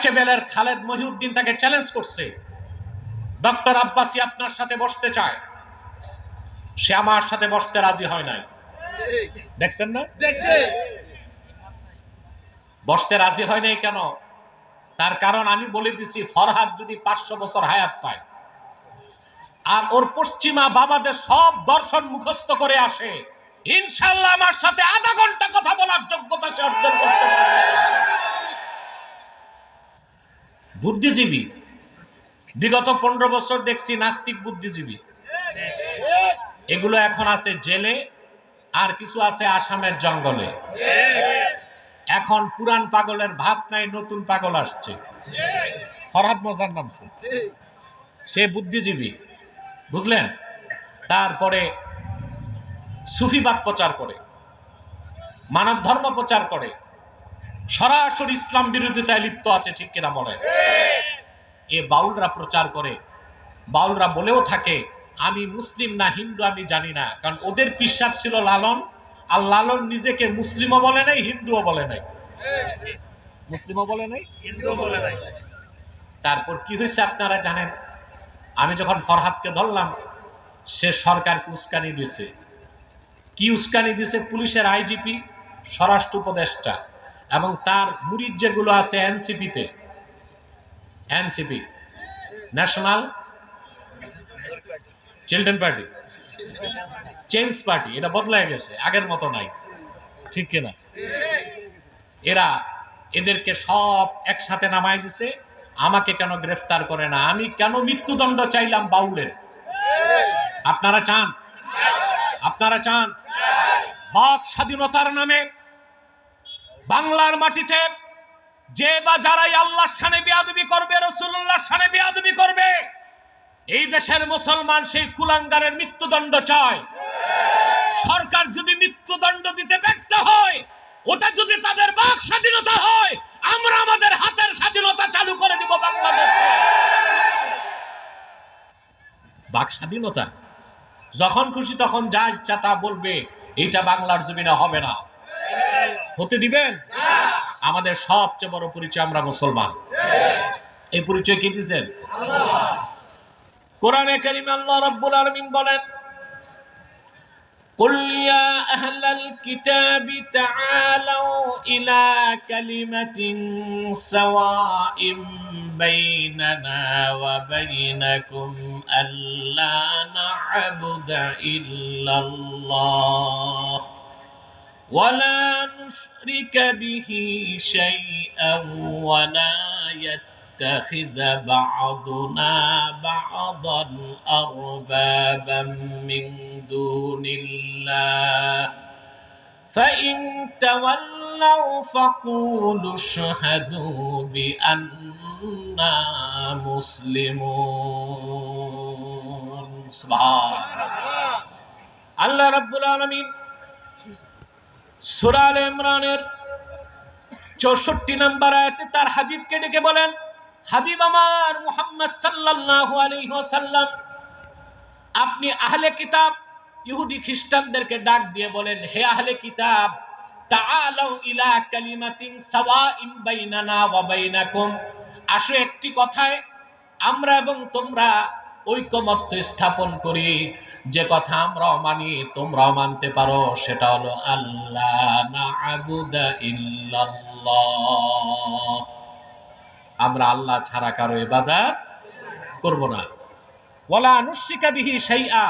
এইচএমএলের খালেদ মহিউদ্দিন তাকে চ্যালেঞ্জ করছে, ডক্টর আব্বাসী আপনার সাথে বসতে চায়। সে আমার সাথে বসতে রাজি হয় নাই। দেখছেন না? বসতে রাজি হয় নাই কেন? তার কারণ আমি বলে দিছি, ফরহাদ যদি 500 বছর হায়াত পায় আর ওর পশ্চিমা বাবাদের সব দর্শন মুখস্থ করে আসে, ইনশাআল্লাহ আমার সাথে আধা ঘন্টা কথা বলার যোগ্যতা সে অর্জন করতে পারবে। বুদ্ধিজীবী বিগত 15 বছর দেখছি নাস্তিক বুদ্ধিজীবী, এগুলো এখন আছে জেলে, আর কিছু আছে আসামের জঙ্গলে। এখন পুরান পাগলের ভাত নাই, নতুন পাগল আসছে। ফরহাদ মজার নামছে, সে বুদ্ধিজীবী, বুঝলেন? তারপরে সুফিবাদ প্রচার করে, মানব ধর্ম প্রচার করে, সরাসরি ইসলাম বিরোধিতায় লিপ্ত আছে, ঠিক কিনা বলেন? এ বাউলরা প্রচার করে, বাউলরা বলেও থাকে আমি মুসলিম না হিন্দু আমি জানি না, কারণ ওদের পিসাব ছিল লালন, আর লালন নিজেকে মুসলিমও বলে নাই, হিন্দুও বলে নাই। মুসলিমও বলে নাই, হিন্দুও বলে নাই। তারপর কি হয়েছে আপনারা জানেন? আমি যখন ফরহাদকে ধরলাম, সে সরকারকে উস্কানি দিছে। কি উস্কানি দিছে? পুলিশের আইজিপি, স্বরাষ্ট্র উপদেষ্টা এবং তার মুরিদ যেগুলো আছে এনসিপিতে, NCP national children party, change party, এটা বদলায় গেছে, আগের মতো নাই, ঠিক কিনা? এরা এদেরকে সব একসাথে নামাই দিছে। আমাকে কেন গ্রেফতার করে না? আমি কেন মৃত্যুদণ্ড চাইলাম বাউলের? আপনারা চান? আপনারা চান? বাক স্বাধীনতার নামে বাংলার মাটিতে যে বা যারাই আল্লাহর শানে বেয়াদবি করবে, রাসূলুল্লাহর শানে বেয়াদবি করবে, এই দেশের মুসলমান সেই কুলাঙ্গারের মৃত্যুদণ্ড চায়। সরকার যদি মৃত্যুদণ্ড দিতে ব্যর্থ হয়, ওটা যদি তাদের বাক স্বাধীনতা হয়, আমরা আমাদের হাতের স্বাধীনতা চালু করে দিব বাংলাদেশে। বাক স্বাধীনতা, যখন খুশি তখন যা ইচ্ছা তা বলবে, এটা বাংলার জমিনে হবে না। হতে দিবেন? আমাদের সবচেয়ে বড় পরিচয় আমরা মুসলমান। এই পরিচয় কি দিয়েছেন? কোরআনে কারীমে আল্লাহ রাব্বুল আলামিন বলেন, قل يا أهل الكتاب تعالوا إلى كلمة سواء بيننا وبينكم ألا نعبد إلا الله ولا نشرك به شيئا ولا يتخذ بعضنا بعضا أربابا من دون الله فإن تولوا فقولوا اشهدوا بأننا مسلمون. سبحان الله رب العالمين সূরা আলে ইমরানের 64 নম্বর আয়াতে তার হাবিবকে ডেকে বলেন, হাবিব আমার মুহাম্মদ সাল্লাল্লাহু আলাইহি ওয়াসাল্লাম, আপনি আহলে কিতাব ইহুদি খ্রিস্টানদেরকে ডাক দিয়ে বলেন, হে আহলে কিতাব, তাআলাউ ইলা কালিমাতিন সাওয়াইন বাইনানা ওয়া বাইনাকুম, আসো একটি কথায় আমরা এবং তোমরা ঐকমত্য স্থাপন করি, যে কথা আমরাও মানি তোমরাও মানতে পারো, সেটা হলো আল্লাহ না'বুদা ইল্লাল্লাহ, আমরা আল্লাহ ছাড়া কারো ইবাদত করব না। ওয়ালা নুশরিকা বিহি শাইআ,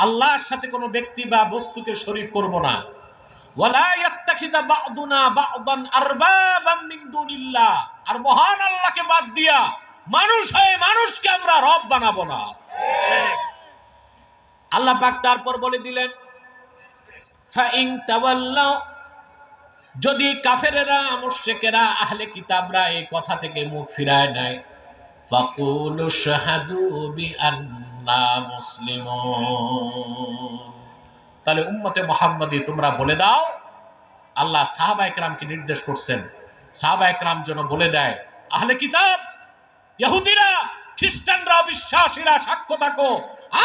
আল্লাহর সাথে কোনো ব্যক্তি বা বস্তুকে শরীক করব না। ওয়ালা ইয়াত্তাখিযা বা'দুনা বা'দান আরবাবাম মিন দুনিল্লাহ, আর মহান আল্লাহকে বাদ দিয়া মানুষ হয়ে মানুষকে আমরা রব বানাবো না। আল্লাহ পাক তারপর বলে দিলেন, ফাইন তাওয়াল্লাউ, যদি কাফেরেরা মুশরিকেরা আহলে কিতাবরা এই কথা থেকে মুখ ফিরায় নেয়, ফাকুলু শাহাদু বিআন্না মুসলিমুন, তাহলে উম্মতে মুহাম্মাদি তোমরা বলে দাও, আল্লাহ সাহাবায়ে কেরামকে নির্দেশ করছেন, সাহাবায়ে কেরাম যেন বলে দেয়, আহলে কিতাব ইহুদিরা খ্রিস্টানরা বিশ্বাসীরা সাক্ষ্য থাকো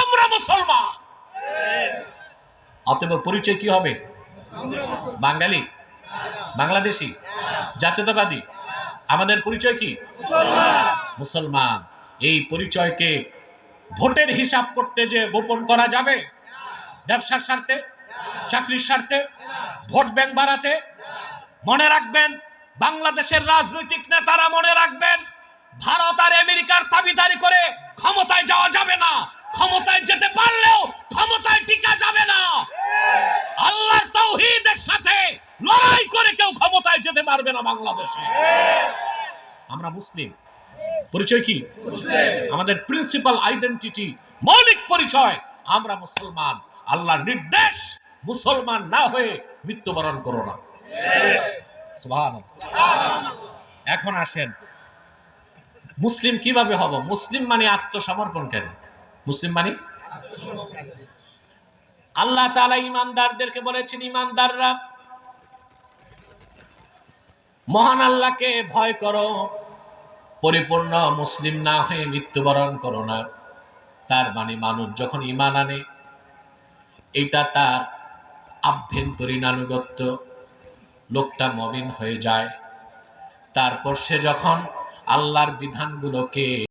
আমরা মুসলমান। অতএব পরিচয় কি হবে? বাঙালি, বাংলাদেশি, জাতীয়তাবাদী, আমাদের পরিচয় কি? মুসলমান। এই পরিচয়কে ভোটের হিসাব করতে যে গোপন করা যাবে? ব্যবসার স্বার্থে, চাকরির স্বার্থে, ভোট ব্যাংক বাড়াতে? মনে রাখবেন, বাংলাদেশের রাজনৈতিক নেতারা মনে রাখবেন, ভারত আর আমেরিকার দাবিদারি করে ক্ষমতায় যাওয়া যাবে না। ক্ষমতায় যেতে পারলেও ক্ষমতায় টিকা যাবে না। আল্লাহর তাওহীদের সাথে লড়াই করে কেউ ক্ষমতায় যেতে পারবে না বাংলাদেশে। আমরা মুসলিম। পরিচয় কি? আমাদের প্রিন্সিপাল আইডেন্টিটি, মৌলিক পরিচয়, আমরা মুসলমান। আল্লাহর নির্দেশ, মুসলমান না হয়ে মৃত্যুবরণ করো না। সুবহানাল্লাহ। এখন আসেন, মুসলিম কিভাবে হব? মুসলিম মানে আত্মসমর্পণকারী। মুসলিম মানে আল্লাহ তাআলা ঈমানদারদেরকে বলেছেন, ঈমানদাররা মহান আল্লাহকে ভয় করো, পরিপূর্ণ মুসলিম না হয়ে মৃত্যুবরণ করো না। তার মানে মানুষ যখন ঈমান আনে, এটা তার আভ্যন্তরীণ আনুগত্য, লোকটা মুমিন হয়ে যায়। তারপর সে যখন আল্লাহর বিধানগুলোকে